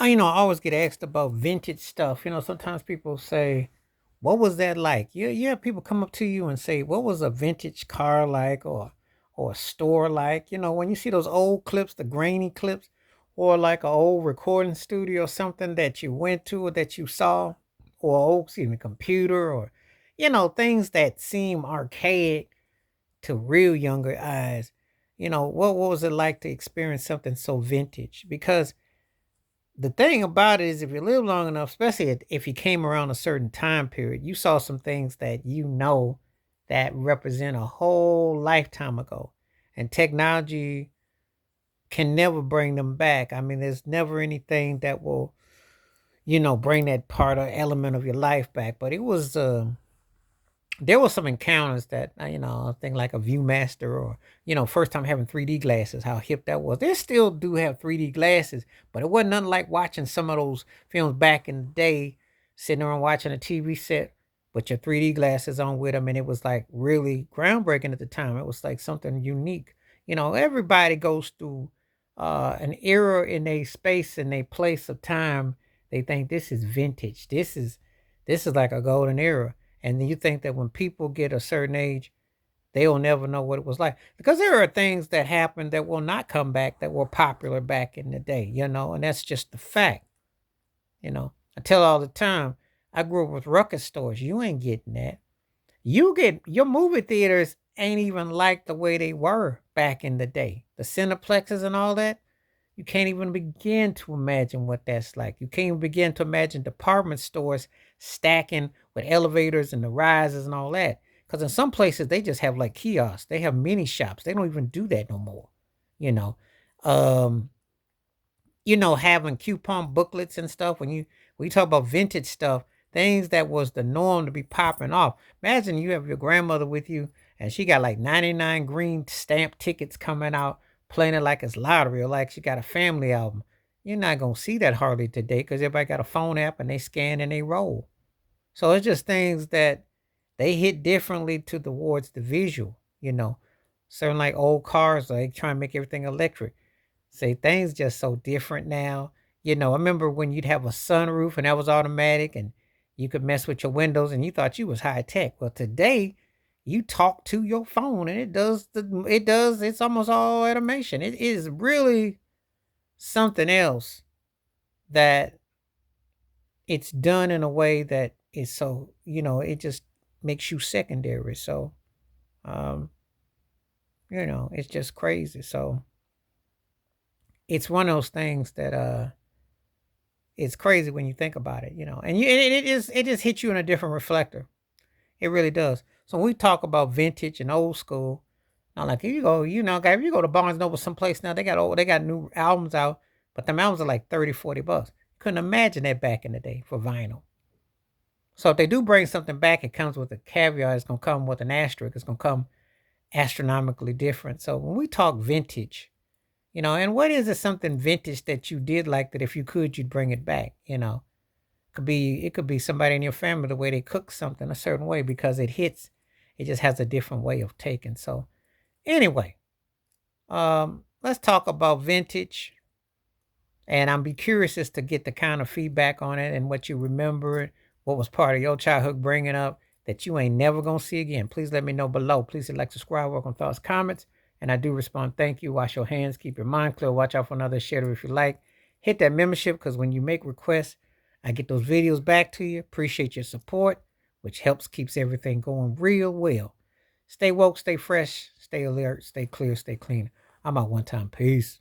I always get asked about vintage stuff. Sometimes people say, "What was that like?" You have people come up to you and say, "What was a vintage car like, or a store like?" When you see those old clips, the grainy clips, or like an old recording studio, something that you went to or that you saw, or old, excuse me, computer, or things that seem archaic to real younger eyes. What was it like to experience something so vintage? Because the thing about it is if you live long enough, especially if you came around a certain time period, you saw some things that that represent a whole lifetime ago. And technology can never bring them back. I mean, there's never anything that will, bring that part or element of your life back. But it was there was some encounters that I think like a Viewmaster, or first time having 3D glasses, how hip that was. They still do have 3D glasses, but it wasn't nothing like watching some of those films back in the day, sitting around watching a TV set with your 3D glasses on with them, and it was like really groundbreaking at the time. It was like something unique. Everybody goes through an era in a space, in a place of time. They think this is vintage. This is like a golden era. And then you think that when people get a certain age, they'll never know what it was like. Because there are things that happen that will not come back that were popular back in the day, and that's just the fact. I tell all the time, I grew up with ruckus stores. You ain't getting that. You get your movie theaters ain't even like the way they were back in the day. The cineplexes and all that. You can't even begin to imagine what that's like. You can't even begin to imagine department stores stacking with elevators and the rises and all that. Because in some places they just have like kiosks. They have mini shops. They don't even do that no more. You know, um, having coupon booklets and stuff. When you talk about vintage stuff, things that was the norm to be popping off. Imagine you have your grandmother with you and she got like 99 green stamp tickets coming out, playing it like it's lottery or like she got a family album. You're not gonna see that hardly today because everybody got a phone app and they scan and they roll. So it's just things that they hit differently towards the visual, Certain like old cars, like trying to make everything electric. Say things just so different now. I remember when you'd have a sunroof and that was automatic and you could mess with your windows and you thought you was high tech. Well, today you talk to your phone and it's almost all automation. It is really something else that it's done in a way that is so, it just makes you secondary. So, um, it's just crazy. So it's one of those things that it's crazy when you think about it. And it just hits you in a different reflector. It really does. So when we talk about vintage and old school, now like if you go, guy, if you go to Barnes Noble someplace now, they got new albums out, but the albums are like 30, $40. Couldn't imagine that back in the day for vinyl. So if they do bring something back, it comes with a caveat. It's gonna come with an asterisk. It's gonna come astronomically different. So when we talk vintage, and what is it something vintage that you did like that if you could, you'd bring it back? It could be somebody in your family, the way they cook something a certain way because it just has a different way of taking. So anyway, let's talk about vintage. And I'm be curious as to get the kind of feedback on it and what you remember, what was part of your childhood bringing up that you ain't never gonna see again. Please let me know below. Please hit like, subscribe, welcome thoughts, comments, and I do respond. Thank you. Wash your hands, keep your mind clear. Watch out for another share if you like. Hit that membership because when you make requests, I get those videos back to you. Appreciate your support, which helps keeps everything going real well. Stay woke, stay fresh, stay alert, stay clear, stay clean. I'm out one time. Peace.